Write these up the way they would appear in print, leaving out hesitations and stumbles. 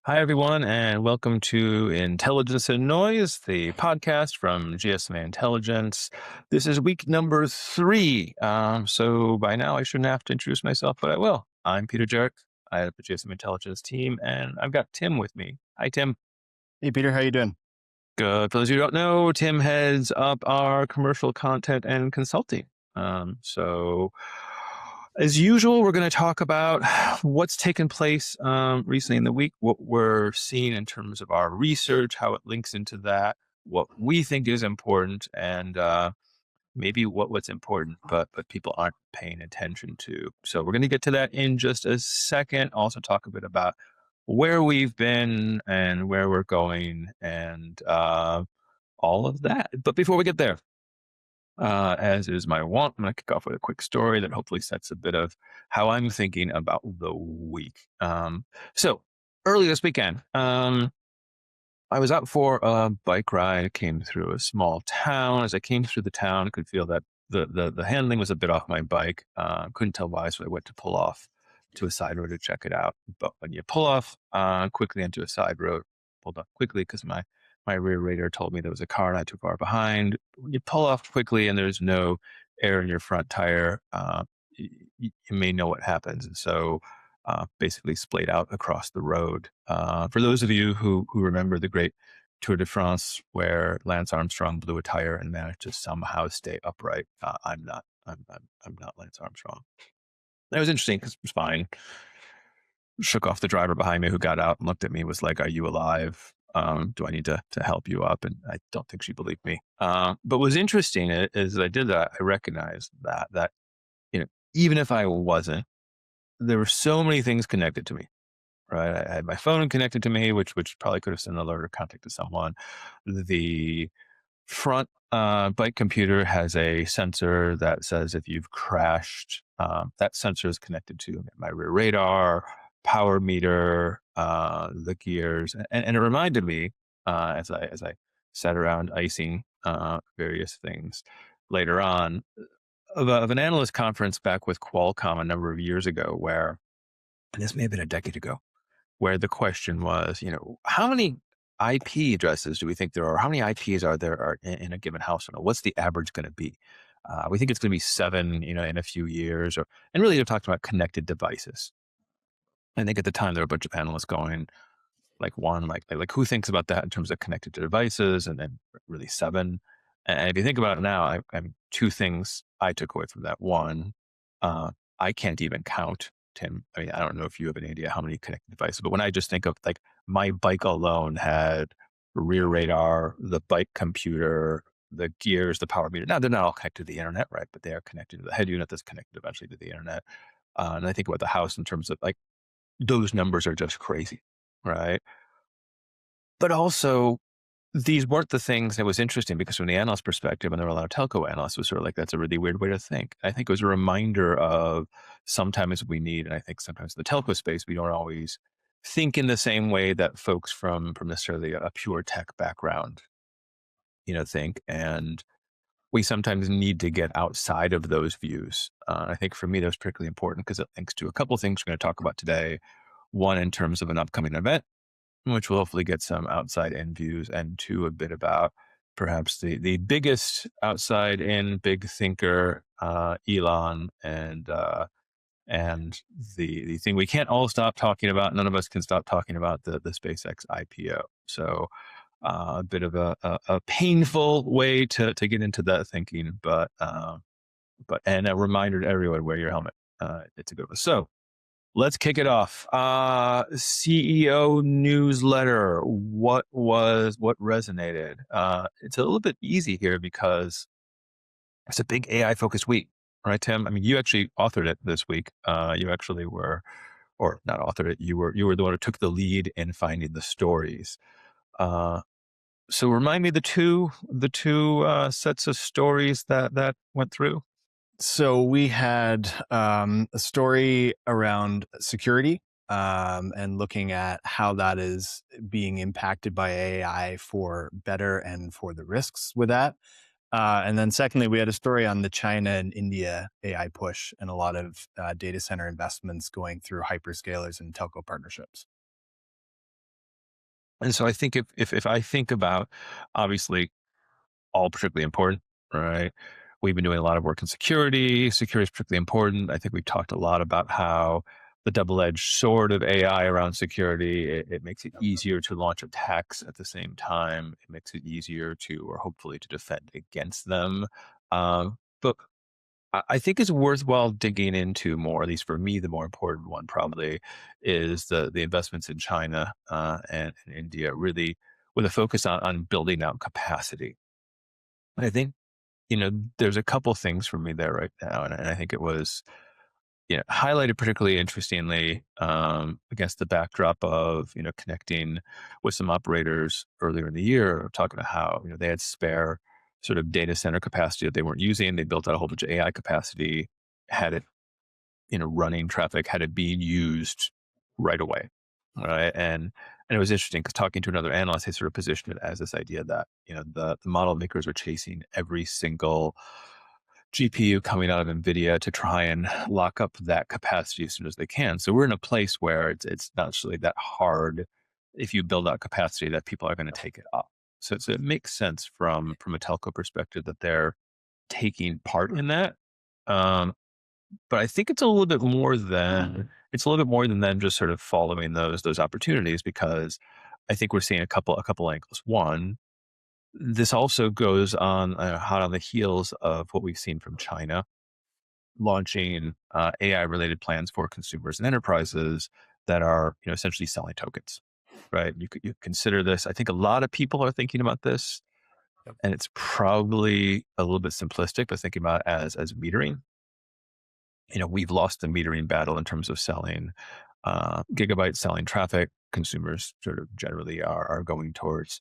Hi, everyone, and welcome to Intelligence and Noise, the podcast from GSMA Intelligence. This is week number 3. So by now I shouldn't have to introduce myself, but I will. I'm Peter Jarich. I have the GSMA Intelligence team, and I've got Tim with me. Hi, Tim. Hey, Peter, how you doing? Good. For those who don't know, Tim heads up our commercial content and consulting. So as usual, we're going to talk about what's taken place recently in the week, what we're seeing in terms of our research, how it links into that, what we think is important, and maybe what's important, but people aren't paying attention to. So we're going to get to that in just a second. Also talk a bit about where we've been and where we're going and all of that. But before we get there, as is my want, I'm going to kick off with a quick story that hopefully sets a bit of how I'm thinking about the week. So early this weekend, I was out for a bike ride. Came through a small town. As I came through the town, I could feel that the handling was a bit off my bike. Couldn't tell why, so I went to pull off to a side road to check it out. But when you pull off quickly onto a side road, pulled off quickly because my rear radar told me there was a car not too far behind. When you pull off quickly and there's no air in your front tire, you may know what happens. And so basically splayed out across the road. For those of you who remember the great Tour de France, where Lance Armstrong blew a tire and managed to somehow stay upright, I'm not. I'm not Lance Armstrong. That was interesting because it was fine. Shook off the driver behind me, who got out and looked at me, was like, "Are you alive? Do I need to help you up?" And I don't think she believed me. But what was interesting is I did that. I recognized that even if I wasn't, there were so many things connected to me. Right, I had my phone connected to me, which probably could have sent an alert or contacted someone. The front bike computer has a sensor that says if you've crashed, that sensor is connected to my rear radar, power meter, the gears, and it reminded me as I sat around icing various things later on of an analyst conference back with Qualcomm a number of years ago, where, and this may have been a decade ago, where the question was, how many IP addresses do we think there are? How many IPs are in a given household? What's the average going to be? We think it's going to be 7, in a few years. And really, they're talking about connected devices. I think at the time there were a bunch of panelists going, like one, like who thinks about that in terms of connected to devices, and then really 7. And if you think about it now, I mean, 2 things I took away from that. One, I can't even count, Tim. I mean, I don't know if you have any idea how many connected devices, but when I just think of like my bike alone had rear radar, the bike computer, the gears, the power meter. Now they're not all connected to the internet, right? But they are connected to the head unit that's connected eventually to the internet. And I think about the house in terms of like those numbers are just crazy, right? But also, these weren't the things that was interesting, because from the analyst perspective, and there were a lot of telco analysts, it was sort of like, that's a really weird way to think. I think it was a reminder of sometimes we need, and I think sometimes in the telco space, we don't always think in the same way that folks from necessarily a pure tech background, think. And we sometimes need to get outside of those views. I think for me, that was particularly important because it links to a couple of things we're going to talk about today. One, in terms of an upcoming event, which will hopefully get some outside in views, and 2, a bit about perhaps the biggest outside in big thinker, Elon, and the thing we can't all stop talking about. None of us can stop talking about the SpaceX IPO. So a bit of a painful way to get into that thinking, but and a reminder to everyone: wear your helmet. It's a good one. So let's kick it off. CEO newsletter. What resonated? It's a little bit easy here because it's a big AI focused week, right, Tim? I mean, you actually authored it this week. You actually were, or not authored it. You were the one who took the lead in finding the stories. So remind me the two sets of stories that went through. So we had a story around security and looking at how that is being impacted by AI for better and for the risks with that. And then secondly, we had a story on the China and India AI push and a lot of data center investments going through hyperscalers and telco partnerships. And so I think if I think about, obviously, all particularly important, right? We've been doing a lot of work in security. Security is particularly important. I think we've talked a lot about how the double-edged sword of AI around security, it makes it easier to launch attacks at the same time. It makes it easier to, or hopefully to defend against them. But I think it's worthwhile digging into more, at least for me, the more important one probably is the investments in China and India, really with a focus on building out capacity. I think, there's a couple things for me there right now. And I think it was, highlighted particularly interestingly against the backdrop of, connecting with some operators earlier in the year, talking about how, they had spare sort of data center capacity that they weren't using. They built out a whole bunch of AI capacity, had it, running traffic, had it being used right away. Right. And it was interesting because talking to another analyst, they sort of positioned it as this idea that, the model makers are chasing every single GPU coming out of NVIDIA to try and lock up that capacity as soon as they can. So we're in a place where it's not actually that hard if you build out capacity that people are going to take it up. So it makes sense from a telco perspective that they're taking part in that. Um, but I think it's a little bit more than them just sort of following those opportunities, because I think we're seeing a couple angles. One, this also goes on hot on the heels of what we've seen from China launching AI related plans for consumers and enterprises that are, essentially selling tokens. Right? You consider this. I think a lot of people are thinking about this, Yep. and it's probably a little bit simplistic, but thinking about it as metering. We've lost the metering battle in terms of selling gigabytes, selling traffic. Consumers sort of generally are going towards,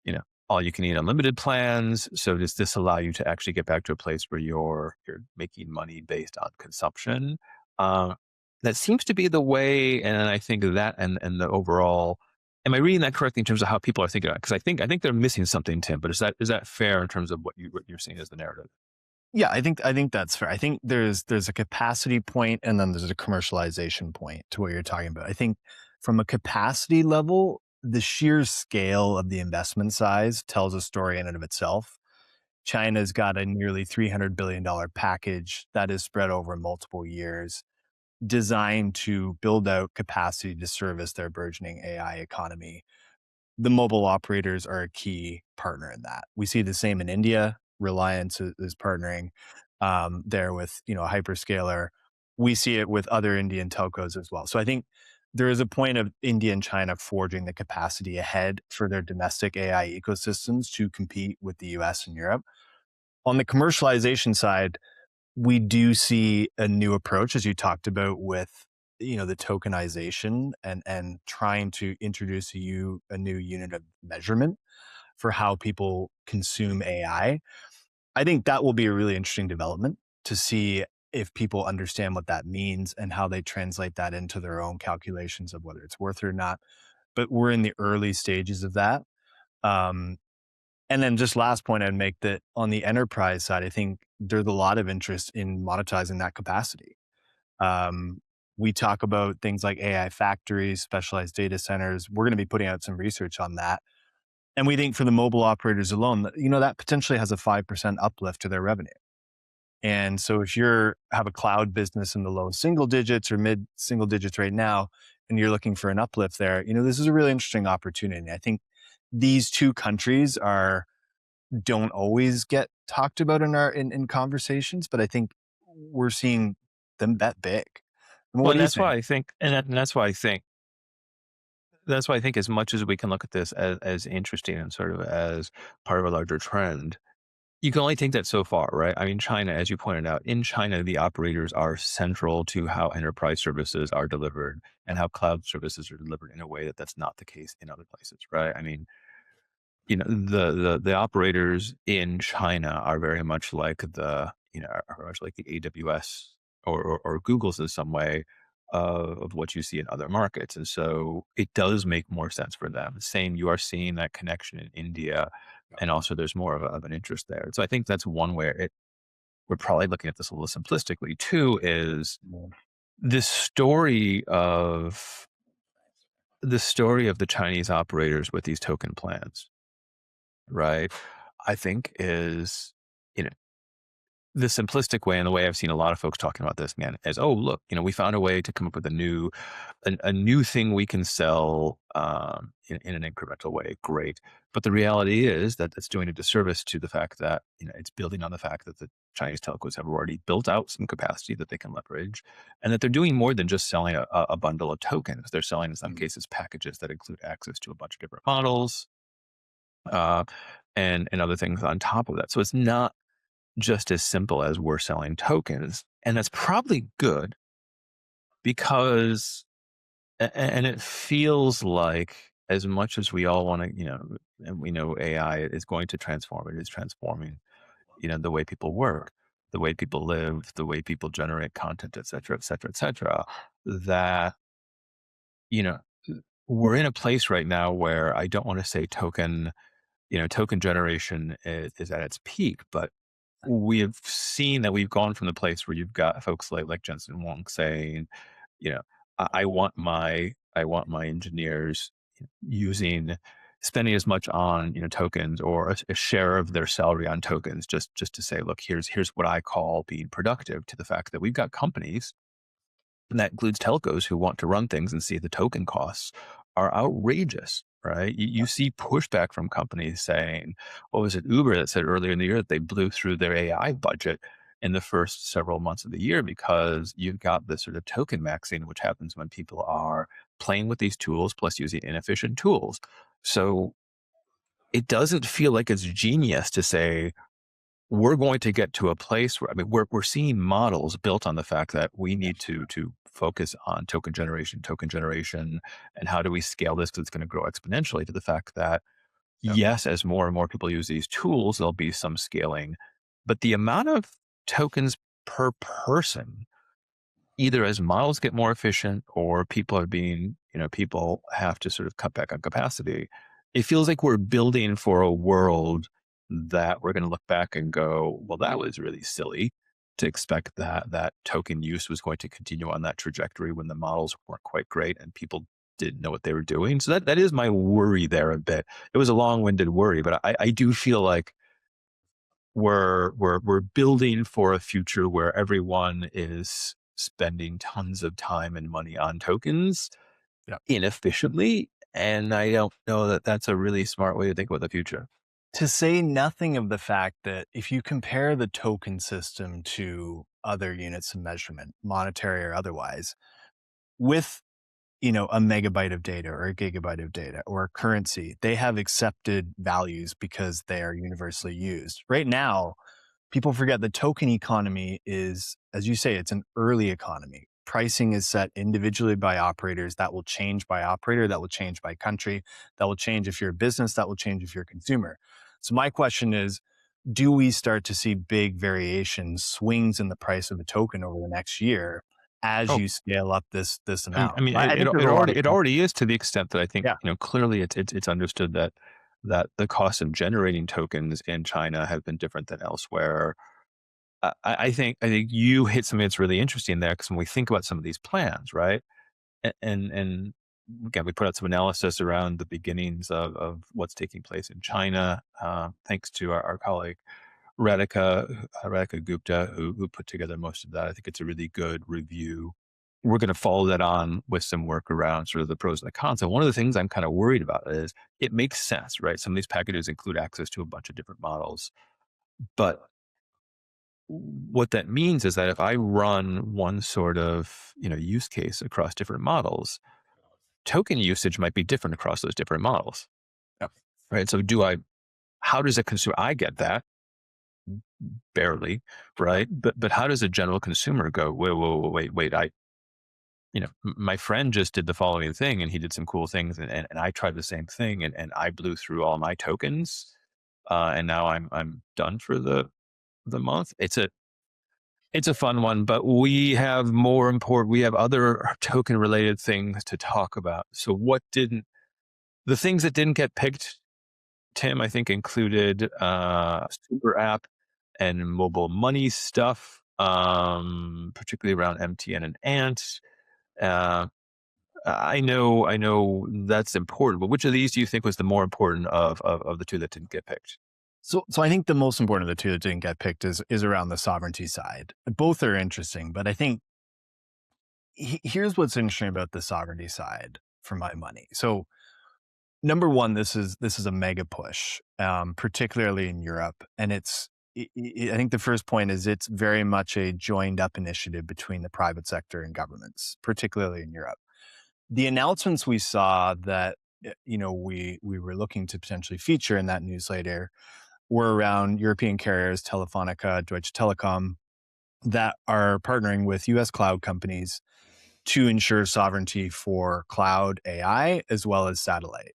you know, all you can eat unlimited plans. So does this allow you to actually get back to a place where you're making money based on consumption? Uh, that seems to be the way, and I think that and the overall. Am I reading that correctly in terms of how people are thinking about it? Because I think they're missing something, Tim. But is that fair in terms of what you're seeing as the narrative? Yeah, I think that's fair. I think there's a capacity point and then there's a commercialization point to what you're talking about. I think from a capacity level, the sheer scale of the investment size tells a story in and of itself. China's got a nearly $300 billion package that is spread over multiple years, designed to build out capacity to service their burgeoning AI economy. The mobile operators are a key partner in that. We see the same in India. Reliance is partnering there with a hyperscaler. We see it with other Indian telcos as well. So I think there is a point of India and China forging the capacity ahead for their domestic AI ecosystems to compete with the US and Europe. On the commercialization side, we do see a new approach, as you talked about, with the tokenization and trying to introduce a new unit of measurement for how people consume AI. I think that will be a really interesting development to see if people understand what that means and how they translate that into their own calculations of whether it's worth it or not. But we're in the early stages of that. Um, and then just last point I'd make, that on the enterprise side, I think there's a lot of interest in monetizing that capacity. Um, we talk about things like AI factories, specialized data centers. We're going to be putting out some research on that. And we think for the mobile operators alone, that potentially has a 5% uplift to their revenue. And so if have a cloud business in the low single digits or mid single digits right now, and you're looking for an uplift there, this is a really interesting opportunity. I think these two countries don't always get talked about in conversations, but I think we're seeing them bet big. Well, What and do you that's think? why I think, and that's why I think as much as we can look at this as interesting and sort of as part of a larger trend, you can only take that so far, right? I mean, China, as you pointed out, in China, the operators are central to how enterprise services are delivered and how cloud services are delivered in a way that's not the case in other places, right? I mean, the operators in China are very much like are much like the AWS or Google's in some way of what you see in other markets, and so it does make more sense for them. Same, you are seeing that connection in India, and also there's more of an interest there. So I think that's one way. We're probably looking at this a little simplistically. Two is this story of the story of the Chinese operators with these token plans, right? I think is, you know, the simplistic way, and the way I've seen a lot of folks talking about this, man, is, oh, look, we found a way to come up with a new thing we can sell in an incremental way. Great. But the reality is that it's doing a disservice to the fact that, it's building on the fact that the Chinese telcos have already built out some capacity that they can leverage, and that they're doing more than just selling a bundle of tokens. They're selling, in some cases, packages that include access to a bunch of different models, uh, and other things on top of that. So it's not just as simple as we're selling tokens. And that's probably good because, and it feels like, as much as we all want to, and we know AI is going to transform, it is transforming, the way people work, the way people live, the way people generate content, et cetera, et cetera, et cetera, that, you know, we're in a place right now where I don't want to say token generation is at its peak, but we have seen that we've gone from the place where you've got folks like Jensen Wong saying, you know, I want my engineers spending as much on tokens, or a share of their salary on tokens, just to say, look, here's what I call being productive, to the fact that we've got companies, and that includes telcos, who want to run things and see the token costs are outrageous, right? You see pushback from companies saying, what was it, Uber, that said earlier in the year that they blew through their AI budget in the first several months of the year, because you've got this sort of token maxing, which happens when people are playing with these tools plus using inefficient tools. So it doesn't feel like it's genius to say, we're going to get to a place where, I mean, we're seeing models built on the fact that we need to focus on token generation, and how do we scale this, because it's going to grow exponentially, to the fact that, Yep. yes, as more and more people use these tools, there'll be some scaling, but the amount of tokens per person, either as models get more efficient, or people have to sort of cut back on capacity, it feels like we're building for a world that we're going to look back and go, well, that was really silly to expect that token use was going to continue on that trajectory when the models weren't quite great and people didn't know what they were doing. So that is my worry there a bit. It was a long-winded worry, but I do feel like we're building for a future where everyone is spending tons of time and money on tokens Yep. inefficiently, and I don't know that that's a really smart way to think about the future. To say nothing of the fact that if you compare the token system to other units of measurement, monetary or otherwise, with a megabyte of data or a gigabyte of data or a currency, they have accepted values because they are universally used. Right now, people forget the token economy is, as you say, it's an early economy. Pricing is set individually by operators. That will change by operator. That will change by country. That will change if you're a business. That will change if you're a consumer. So my question is, do we start to see big variations, swings in the price of a token over the next year as Oh, you scale up this I amount? mean, I it, think there's it a lot already of it already is, to the extent that I think, yeah, clearly it's understood that the cost of generating tokens in China have been different than elsewhere. I think you hit something that's really interesting there, because when we think about some of these plans, right, and again, we put out some analysis around the beginnings of what's taking place in China, thanks to our colleague Radhika Gupta, who put together most of that. I think it's a really good review. We're going to follow that on with some work around sort of the pros and the cons. And one of the things I'm kind of worried about is, it makes sense, right? Some of these packages include access to a bunch of different models, but what that means is that if I run one sort of use case across different models, token usage might be different across those different models, yeah, right? So how does a consumer, I get that, barely, yeah, right? But how does a general consumer go, wait, whoa, whoa, wait, my friend just did the following thing, and he did some cool things, and I tried the same thing, and I blew through all my tokens, and now I'm done for the month. It's a fun one, but we have we have other token related things to talk about. So the things that didn't get picked, Tim, I think included super app and mobile money stuff, particularly around MTN and Ant. Uh, I know that's important, but which of these do you think was the more important of the two that didn't get picked? So I think the most important of the two that didn't get picked is around the sovereignty side. Both are interesting, but I think here's what's interesting about the sovereignty side for my money. So number one, this is a mega push, particularly in Europe, and I think the first point is it's very much a joined up initiative between the private sector and governments, particularly in Europe. The announcements we saw that we were looking to potentially feature in that newsletter were around European carriers, Telefonica, Deutsche Telekom, that are partnering with US cloud companies to ensure sovereignty for cloud AI as well as satellite.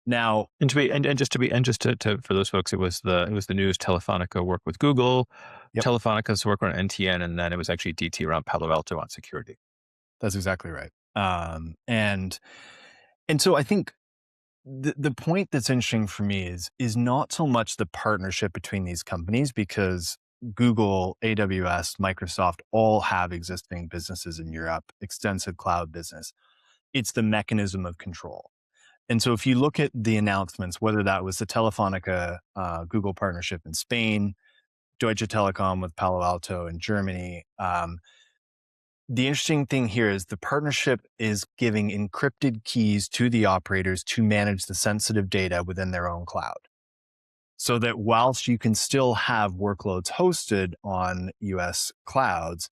Now, And to be and just to be and just to for those folks, it was the news. Telefonica worked with Google, yep, Telefonica's work on NTN, and then it was actually DT around Palo Alto on security. that's exactly right. And so I think the point that's interesting for me is not so much the partnership between these companies, because Google, AWS, Microsoft all have existing businesses in Europe, extensive cloud business. It's the mechanism of control. And so if you look at the announcements, whether that was the Telefonica Google partnership in Spain, Deutsche Telekom with Palo Alto in Germany, the interesting thing here is the partnership is giving encrypted keys to the operators to manage the sensitive data within their own cloud. So that whilst you can still have workloads hosted on US clouds,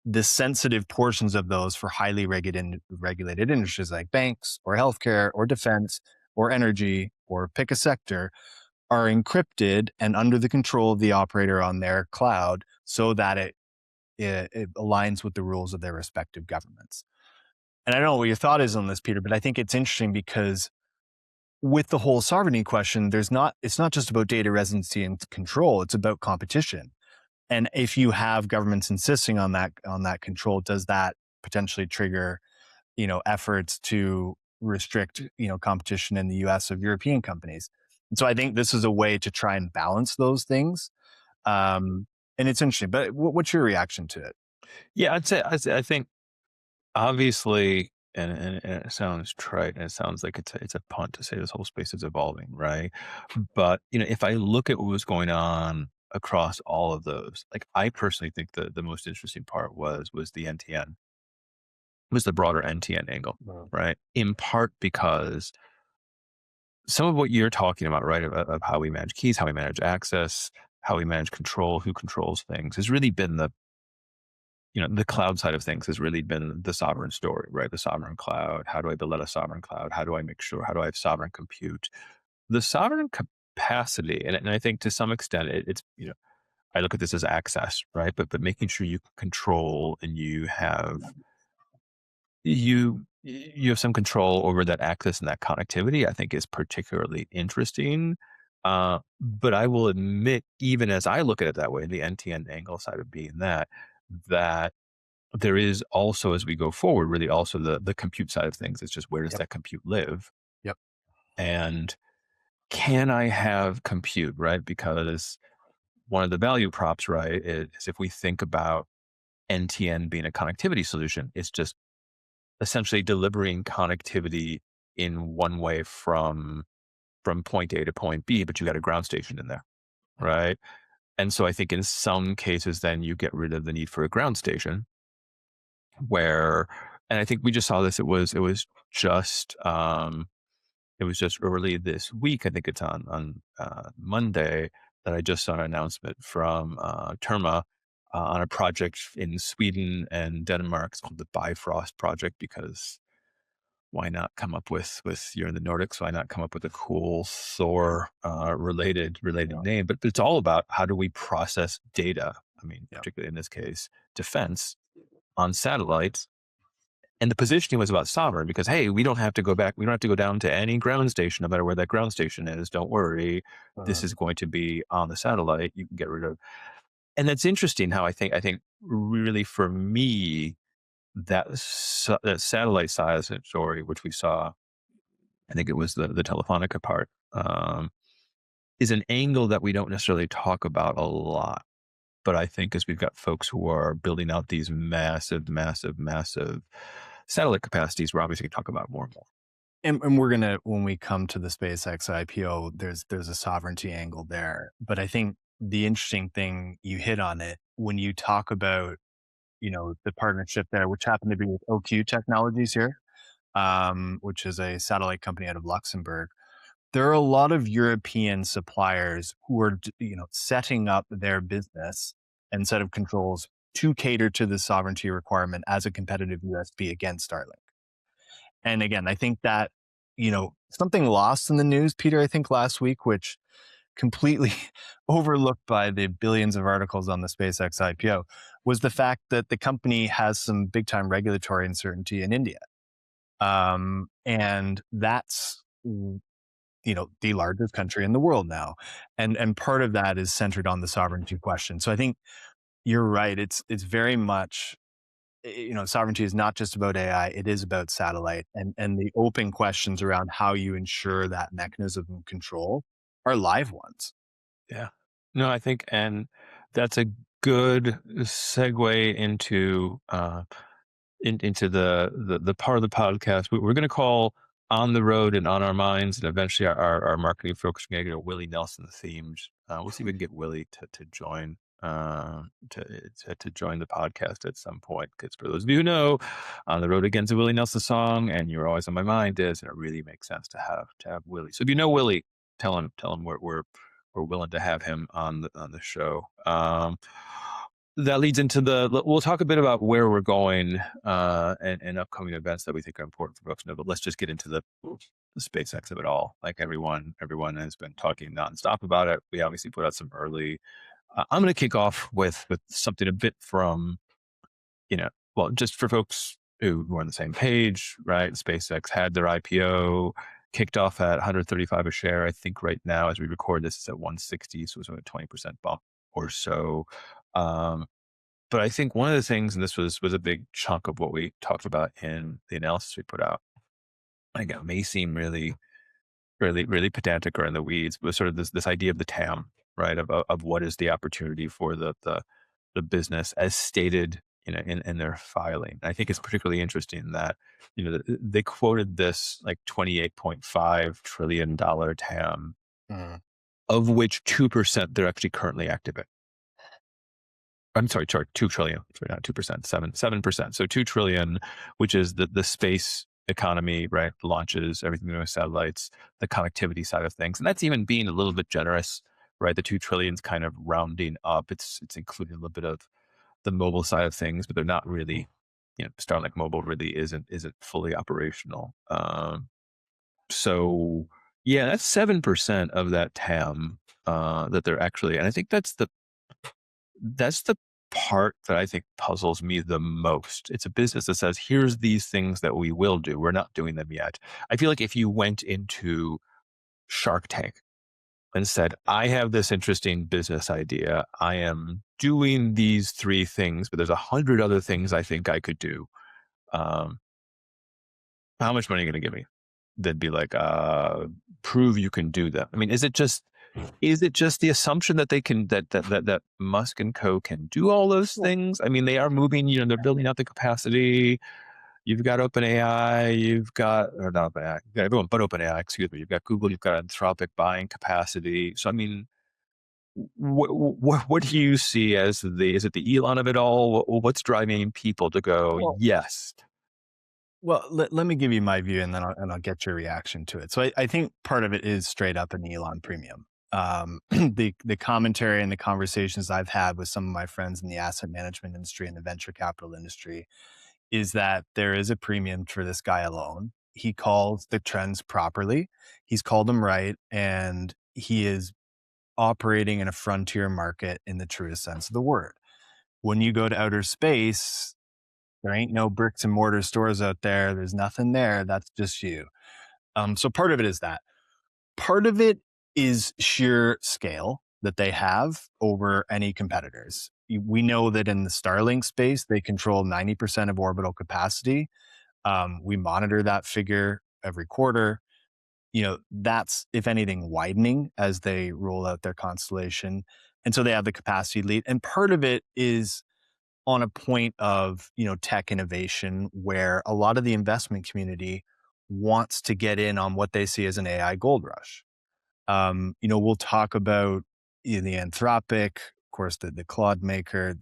the sensitive portions of those for highly regulated industries like banks or healthcare or defense or energy or pick a sector are encrypted and under the control of the operator on their cloud, so that it aligns with the rules of their respective governments. And I don't know what your thought is on this, Peter, but I think it's interesting because with the whole sovereignty question, it's not just about data residency and control, it's about competition. And if you have governments insisting on that control, does that potentially trigger, efforts to restrict, competition in the US of European companies? And so I think this is a way to try and balance those things. And it's interesting, but what's your reaction to it? Yeah, I think obviously, and it sounds trite, and it sounds like it's a punt to say this whole space is evolving, right? But if I look at what was going on across all of those, like I personally think the most interesting part was the NTN, was the broader NTN angle, Wow. right? In part because some of what you're talking about, right, of how we manage keys, how we manage access, how we manage control, who controls things, has really been the cloud side of things has really been the sovereign story, right? The sovereign cloud. How do I build out a sovereign cloud? How do I make sure? How do I have sovereign compute? The sovereign capacity, and I think to some extent it's I look at this as access, right? But making sure you control and you have some control over that access and that connectivity, I think is particularly interesting. But I will admit, even as I look at it that way, the NTN angle side of being that there is also, as we go forward, really also the compute side of things. It's just, where does Yep. that compute live? Yep. And can I have compute, right? Because one of the value props, right, is if we think about NTN being a connectivity solution, it's just essentially delivering connectivity in one way from point A to point B, but you got a ground station in there, right? And so I think in some cases, then you get rid of the need for a ground station where, and I think we just saw this. Just it was just early this week. I think it's on Monday that I just saw an announcement from Terma on a project in Sweden and Denmark. It's called the Bifrost project, because why not come up with you're in the Nordics? Why not come up with a cool Thor related Yeah. name? But it's all about, how do we process data? I mean, Yeah. particularly in this case, defense on satellites. And the positioning was about sovereign, because, hey, we don't have to go back. We don't have to go down to any ground station, no matter where that ground station is. Don't worry. This Uh, is going to be on the satellite. You can get rid of. And that's interesting how I think really for me, that satellite size story, which we saw, I think it was the Telefonica part, is an angle that we don't necessarily talk about a lot. But I think as we've got folks who are building out these massive, massive, massive satellite capacities we're obviously going to talk about more and more. And we're gonna, when we come to the SpaceX IPO, there's a sovereignty angle there. But I think the interesting thing, you hit on it when you talk about, the partnership there, which happened to be with OQ Technologies here, which is a satellite company out of Luxembourg. There are a lot of European suppliers who are, setting up their business and set of controls to cater to the sovereignty requirement as a competitive USP against Starlink. And again, I think that, something lost in the news, Peter, I think last week, which completely overlooked by the billions of articles on the SpaceX IPO, was the fact that the company has some big time regulatory uncertainty in India. And that's, the largest country in the world now. And part of that is centered on the sovereignty question. So I think you're right. It's very much, sovereignty is not just about AI, it is about satellite, and the open questions around how you ensure that mechanism of control are live ones. Yeah. No, I think, and that's a good segue into into the part of the podcast we're going to call On the Road and On Our Minds, and eventually our marketing folks are going to get a Willie Nelson themed. We'll see if we can get Willie to join to join the podcast at some point. Because for those of you who know, On the Road Again's a Willie Nelson song, and You're Always on My Mind is, and it really makes sense to have Willie. So if you know Willie, tell him we're willing to have him on the show. That leads into we'll talk a bit about where we're going and upcoming events that we think are important for folks to know, but let's just get into the SpaceX of it all. Like everyone has been talking nonstop about it. We obviously put out some early. I'm going to kick off with something a bit from, well, just for folks who are on the same page, right? SpaceX had their IPO, kicked off at 135 a share. I think right now, as we record this, it's at 160, so it's a 20% bump or so. But I think one of the things, and this was a big chunk of what we talked about in the analysis we put out, I think it may seem really, really, really pedantic or in the weeds, but sort of this idea of the TAM, right? Of what is the opportunity for the business as stated, in their filing. I think it's particularly interesting that, they quoted this like $28.5 trillion TAM, of which 2% they're actually currently active in. I'm sorry, 2 trillion, sorry, not 2%, 7%. So 2 trillion, which is the space economy, right? Launches, everything with satellites, the connectivity side of things. And that's even being a little bit generous, right? The 2 trillion is kind of rounding up. It's including a little bit of the mobile side of things, but they're not really, Starlink Mobile really isn't fully operational. So yeah, that's 7% of that TAM that they're actually, and I think that's the part that I think puzzles me the most. It's a business that says, here's these things that we will do. We're not doing them yet. I feel like if you went into Shark Tank and said, I have this interesting business idea, I am doing these 3 things, but there's 100 other things I think I could do. How much money are you going to give me? They'd be like, prove you can do them. I mean, is it just the assumption that they can, that Musk and co can do all those things? I mean, they are moving, they're building out the capacity. You've got OpenAI, or not OpenAI, you've got everyone but OpenAI, excuse me. You've got Google, you've got Anthropic buying capacity. So, I mean, what do you see as is it the Elon of it all? What's driving people to go, yes? Well, let me give you my view, and then I'll get your reaction to it. So I think part of it is straight up an Elon premium. The commentary and the conversations I've had with some of my friends in the asset management industry and the venture capital industry is that there is a premium for this guy alone. He calls the trends properly. He's called them right, and he is operating in a frontier market in the truest sense of the word. When you go to outer space, there ain't no bricks and mortar stores out there. There's nothing there. That's just you. So part of it is that. Part of it is sheer scale that they have over any competitors. We know that in the Starlink space, they control 90% of orbital capacity. We monitor that figure every quarter. That's, if anything, widening as they roll out their constellation. And so they have the capacity lead. And part of it is on a point of, tech innovation where a lot of the investment community wants to get in on what they see as an AI gold rush. We'll talk about the Anthropic, of course, the Claude maker,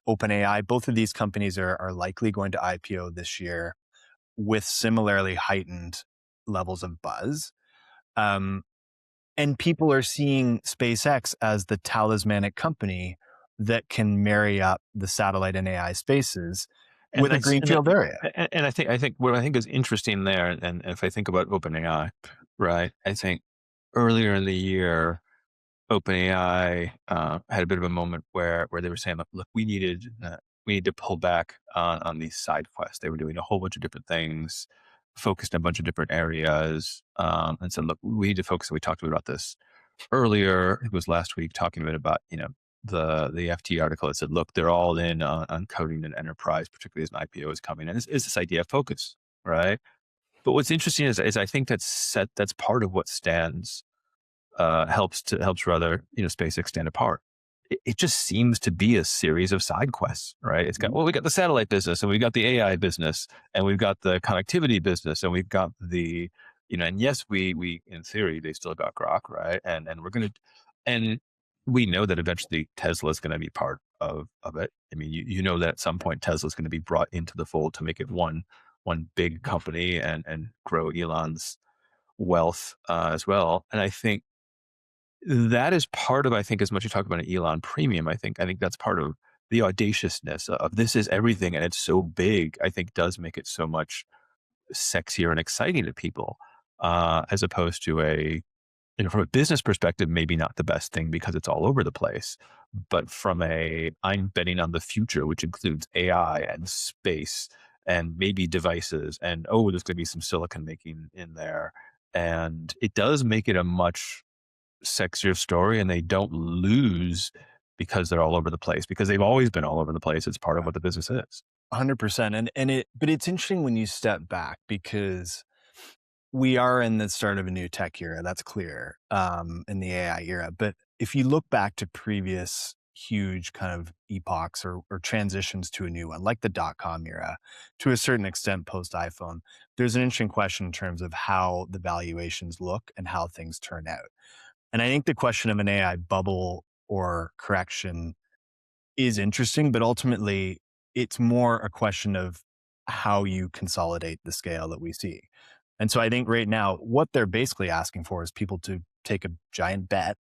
OpenAI. Both of these companies are likely going to IPO this year with similarly heightened levels of buzz. Um, and people are seeing SpaceX as the talismanic company that can marry up the satellite and AI spaces And with a that's greenfield area. and I think what I think is interesting there, and if I think about OpenAI, right? I think earlier in the year, OpenAI had a bit of a moment where they were saying, look, we need to pull back on these side quests. They were doing a whole bunch of different things, focused in a bunch of different areas, and said, look, we need to focus. And we talked about this earlier. It was last week talking a bit about the FT article that said, look, they're all in on coding and enterprise, particularly as an IPO is coming, and it's this idea of focus, right? But what's interesting is I think that's part of what stands helps rather SpaceX stand apart. It just seems to be a series of side quests, right? It's got, Mhm. well, we got the satellite business, and we got the AI business, and we've got the connectivity business, and we've got the and yes, we in theory they still got Grok, right? And we're gonna and we know that eventually Tesla is going to be part of it. I mean, you know that at some point Tesla is going to be brought into the fold to make it one big company and grow Elon's wealth as well. And I think that is part of, I think, as much as you talk about an Elon premium, I think that's part of the audaciousness of this is everything and it's so big, I think does make it so much sexier and exciting to people, as opposed to from a business perspective, maybe not the best thing because it's all over the place. But from I'm betting on the future, which includes AI and space and maybe devices, and there's going to be some silicon making in there. And it does make it a much sexier story, and they don't lose because they're all over the place, because they've always been all over the place. It's part of what the business is. 100%. But it's interesting when you step back because we are in the start of a new tech era. That's clear, in the AI era. But if you look back to previous huge kind of epochs or transitions to a new one, like the dot-com era, to a certain extent post iPhone, there's an interesting question in terms of how the valuations look and how things turn out. And I think the question of an AI bubble or correction is interesting, but ultimately it's more a question of how you consolidate the scale that we see. And so I think right now, what they're basically asking for is people to take a giant bet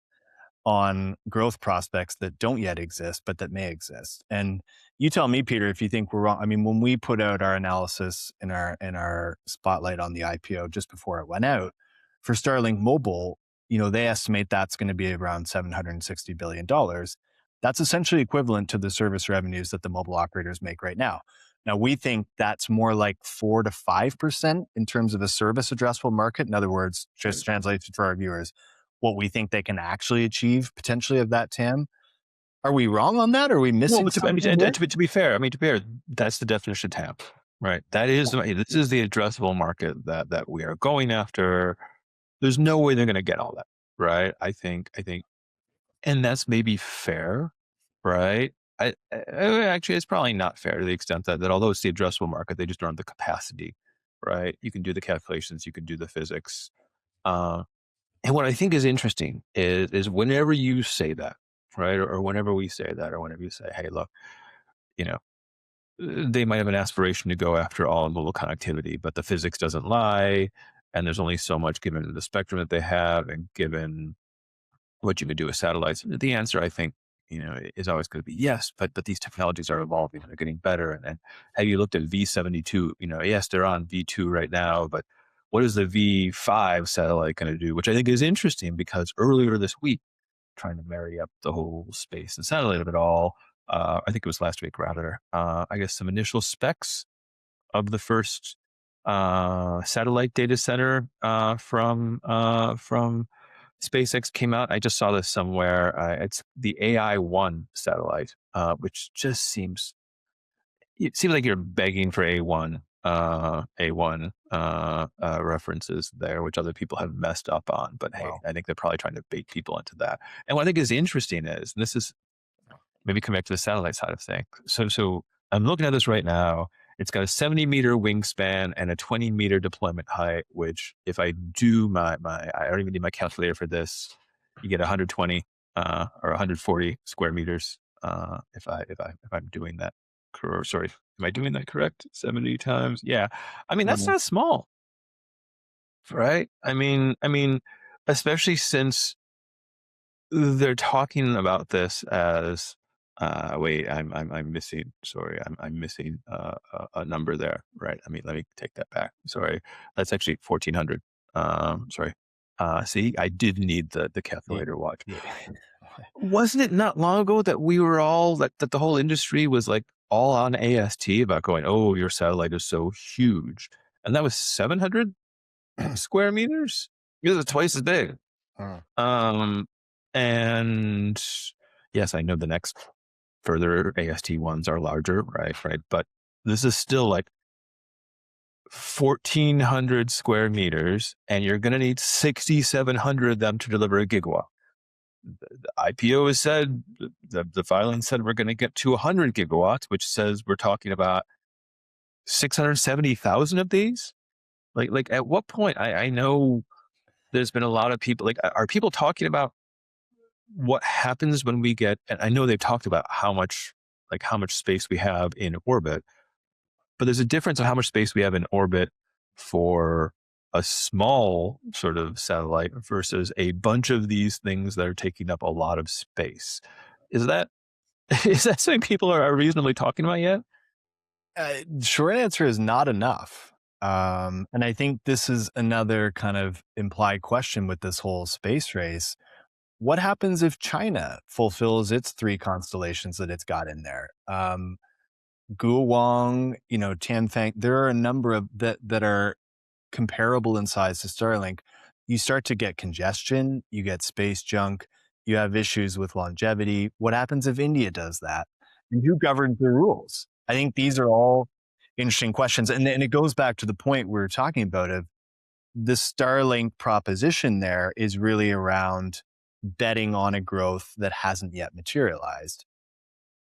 on growth prospects that don't yet exist, but that may exist. And you tell me, Peter, if you think we're wrong. I mean, when we put out our analysis in our spotlight on the IPO just before it went out for Starlink Mobile, they estimate that's going to be around $760 billion. That's essentially equivalent to the service revenues that the mobile operators make right now. Now, we think that's more like 4 to 5% in terms of a service addressable market. In other words, just translated for our viewers, what we think they can actually achieve potentially of that TAM. Are we wrong on that? Are we Well, missing but something here? to be fair, that's the definition of TAM, right? This is the addressable market that we are going after. There's no way they're going to get all that, right? I think, and that's maybe fair, right? Actually, it's probably not fair to the extent that although it's the addressable market, they just don't have the capacity, right? You can do the calculations, you can do the physics, uh, and what I think is interesting is whenever you say that, right, or whenever we say that, or whenever you say, "Hey, look, you know, they might have an aspiration to go after all mobile connectivity, but the physics doesn't lie, and there's only so much given the spectrum that they have, and given what you can do with satellites." The answer, I think, is always going to be yes, but these technologies are evolving and they're getting better. And have you looked at V72? Yes, they're on V2 right now, but what is the V5 satellite going to do? Which I think is interesting because earlier this week, trying to marry up the whole space and satellite of it all, I think it was last week rather. I guess some initial specs of the first satellite data center from SpaceX came out. I just saw this somewhere. It's the AI-1 satellite, which just it seems like you're begging for A1 references there, which other people have messed up on. But hey, Wow. I think they're probably trying to bait people into that. And what I think is interesting is, and this is maybe come back to the satellite side of things. So I'm looking at this right now. It's got a 70-meter wingspan and a 20-meter deployment height, which if I do I don't even need my calculator for this. You get 120 or 140 square meters if I'm doing that. Sorry, am I doing that correct? 70 times? Yeah. I mean, that's Mhm. not small, right? I mean, especially since they're talking about this as wait, I'm missing. Sorry, I'm missing a number there. Right. I mean, let me take that back. Sorry, that's actually 1400. Sorry. See, I did need the Yeah. calculator watch. Yeah. Wasn't it not long ago that we were all that the whole industry was like all on AST about going, oh, your satellite is so huge, and that was 700 square meters. It was twice as big. Mm. Um, and yes, I know the next further AST ones are larger, right? Right. But this is still like 1,400 square meters, and you're going to need 6,700 of them to deliver a gigawatt. The IPO has said, the filing said we're going to get to 100 gigawatts, which says we're talking about 670,000 of these. Like at what point? I know there's been a lot of people, like, are people talking about what happens when we get, and I know they've talked about how much space we have in orbit, but there's a difference on how much space we have in orbit for a small sort of satellite versus a bunch of these things that are taking up a lot of space. Is that is that something people are reasonably talking about yet? Short answer is not enough. And I think this is another kind of implied question with this whole space race. What happens if China fulfills its three constellations that it's got in there? Guowang, Tianfeng, there are a number of that are comparable in size to Starlink. You start to get congestion, you get space junk, you have issues with longevity. What happens if India does that? And who governs the rules? I think these are all interesting questions. And it goes back to the point we were talking about of the Starlink proposition there is really around betting on a growth that hasn't yet materialized.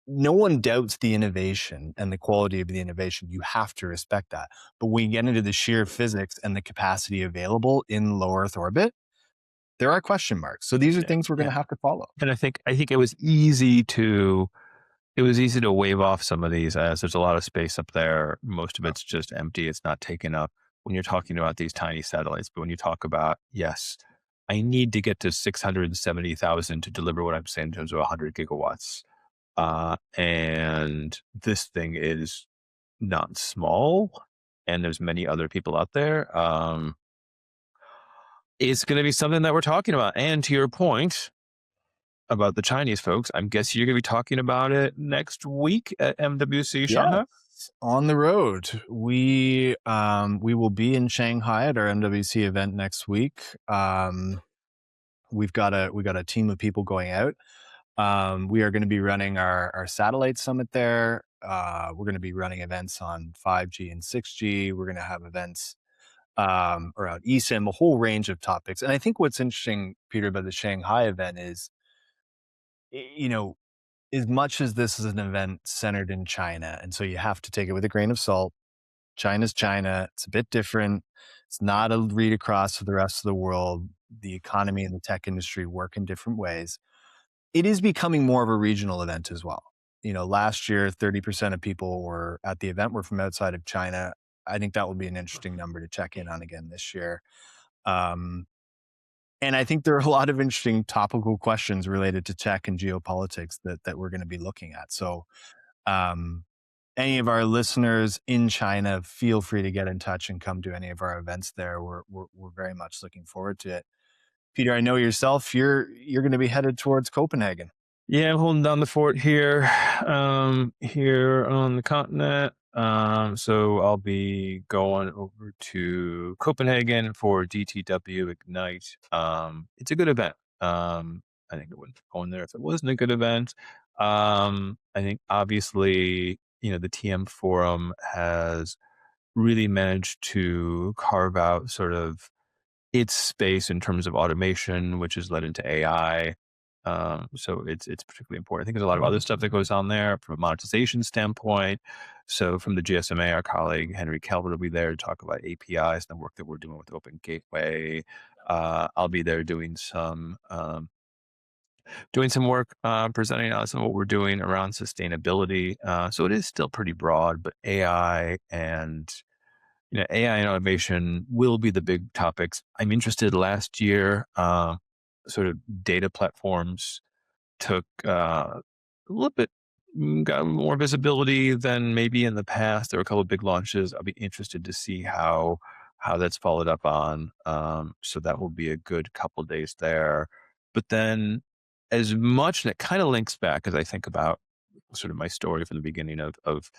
No one doubts the innovation and the quality of the innovation. You have to respect that. But when you get into the sheer physics and the capacity available in low Earth orbit, there are question marks. So these are Yeah, things we're going yeah. to have to follow. And I think it was easy to wave off some of these as there's a lot of space up there. Most of it's just empty. It's not taken up when you're talking about these tiny satellites. But when you talk about, yes, I need to get to 670,000 to deliver what I'm saying in terms of 100 gigawatts. And this thing is not small. And there's many other people out there. It's going to be something that we're talking about. And to your point about the Chinese folks, I'm guessing you're going to be talking about it next week at MWC Yes, Shanghai. on the road. We will be in Shanghai at our MWC event next week. We got a team of people going out. We are going to be running our satellite summit there. We're going to be running events on 5G and 6G. We're going to have events around eSIM, a whole range of topics. And I think what's interesting, Peter, about the Shanghai event is, you know, as much as this is an event centered in China, and so you have to take it with a grain of salt. China's China. It's a bit different. It's not a read across to the rest of the world. The economy and the tech industry work in different ways. It is becoming more of a regional event as well. Last year, 30% of people were at the event were from outside of China. I think that will be an interesting number to check in on again this year. Um, and I think there are a lot of interesting topical questions related to tech and geopolitics that we're going to be looking at. So, um, any of our listeners in China, feel free to get in touch and come to any of our events there. We're very much looking forward to it. Peter, I know yourself. You're going to be headed towards Copenhagen. Yeah, I'm holding down the fort here, here on the continent. So I'll be going over to Copenhagen for DTW Ignite. It's a good event. I think I wouldn't be going there if it wasn't a good event. I think obviously, the TM forum has really managed to carve out sort of its space in terms of automation, which has led into AI. So it's particularly important. I think there's a lot of other stuff that goes on there from a monetization standpoint. So from the GSMA, our colleague Henry Calvert will be there to talk about APIs and the work that we're doing with Open Gateway. I'll be there doing some work, presenting on some of what we're doing around sustainability. So it is still pretty broad, but AI and automation will be the big topics. I'm interested. Last year, sort of data platforms took a little bit, got more visibility than maybe in the past. There were a couple of big launches. I'll be interested to see how that's followed up on. So that will be a good couple of days there. But then, as much, and it kind of links back as I think about sort of my story from the beginning of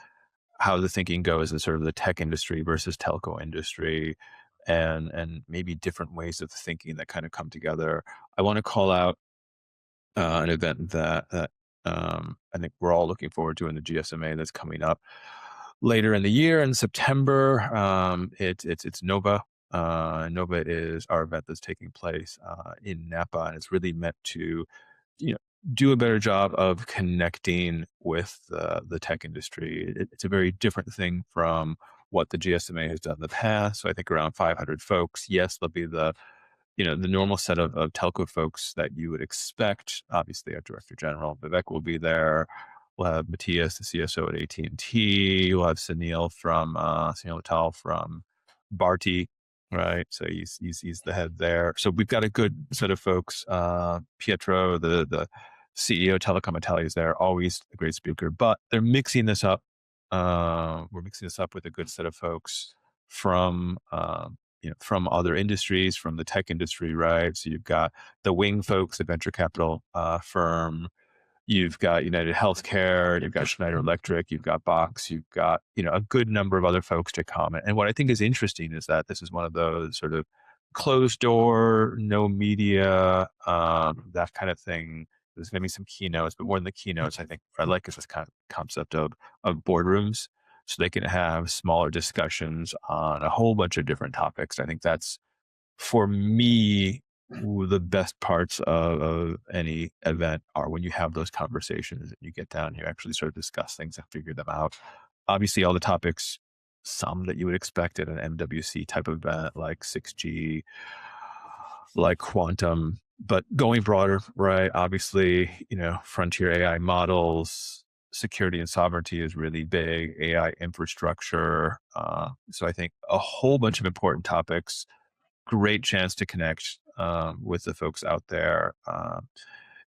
how the thinking goes in sort of the tech industry versus telco industry, and maybe different ways of thinking that kind of come together. I want to call out an event that I think we're all looking forward to in the GSMA that's coming up later in the year in September. It's NOVA. NOVA is our event that's taking place in Napa, and it's really meant to, you know, do a better job of connecting with the tech industry. It's a very different thing from what the GSMA has done in the past. So I think around 500 folks. Yes, there'll be the normal set of telco folks that you would expect. Obviously, our director general Vivek will be there. We'll have Matthias, the CSO at AT&T. We'll have Sunil Latal from Bharti, right? So he's the head there. So we've got a good set of folks. Pietro, the CEO of Telecom Italia, is there. Always a great speaker. But they're mixing this up. We're mixing this up with a good set of folks from from other industries, from the tech industry, right? So you've got the Wing folks, the venture capital firm. You've got United Healthcare, you've got Schneider Electric, you've got Box, you've got, a good number of other folks to comment. And what I think is interesting is that this is one of those sort of closed door, no media, that kind of thing. There's going to be some keynotes, but more than the keynotes, I think what I like is this kind of concept of boardrooms, so they can have smaller discussions on a whole bunch of different topics. I think that's, for me, the best parts of any event are when you have those conversations and you get down and you actually sort of discuss things and figure them out. Obviously, all the topics, some that you would expect at an MWC type of event, like 6G, like quantum, but going broader, right? Obviously, frontier AI models, security and sovereignty is really big, AI infrastructure. So I think a whole bunch of important topics. Great chance to connect with the folks out there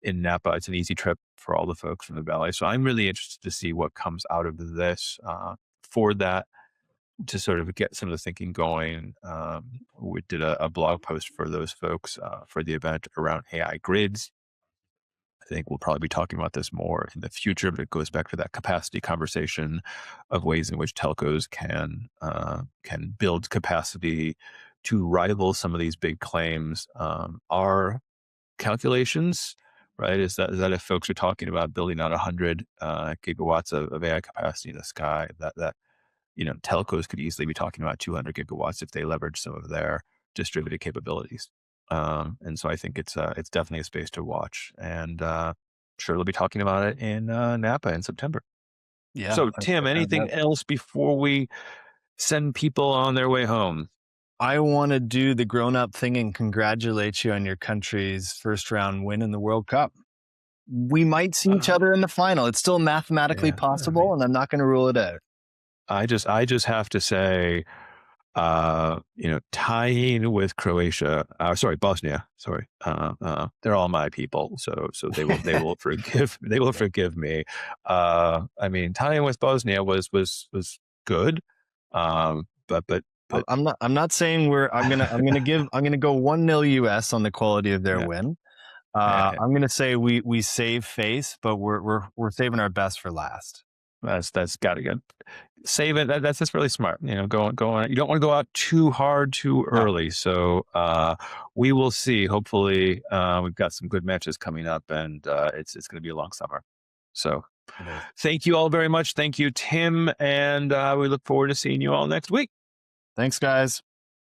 in Napa. It's an easy trip for all the folks from the Valley. So I'm really interested to see what comes out of this for that, to sort of get some of the thinking going. We did a blog post for those folks for the event around AI grids. I think we'll probably be talking about this more in the future, but it goes back to that capacity conversation of ways in which telcos can build capacity to rival some of these big claims. Our calculations, right, is that if folks are talking about building out 100 gigawatts of AI capacity in the sky, that telcos could easily be talking about 200 gigawatts if they leverage some of their distributed capabilities. And so I think it's definitely a space to watch, and sure they'll be talking about it in Napa in September. Yeah. So Tim, anything else before we send people on their way home? I want to do the grown-up thing and congratulate you on your country's first round win in the World Cup. We might see each other in the final. It's still mathematically possible, and I'm not going to rule it out. I just have to say, tying with Croatia, Bosnia, they're all my people. So they will forgive me. I mean, tying with Bosnia was good. But I'm not saying I'm gonna go 1-0 US on the quality of their win. I'm gonna say we save face, but we're saving our best for last. That's got to get save it. That's just really smart. Go on. You don't want to go out too hard too early. So we will see. Hopefully, we've got some good matches coming up, and it's going to be a long summer. So thank you all very much. Thank you, Tim, and we look forward to seeing you all next week. Thanks, guys.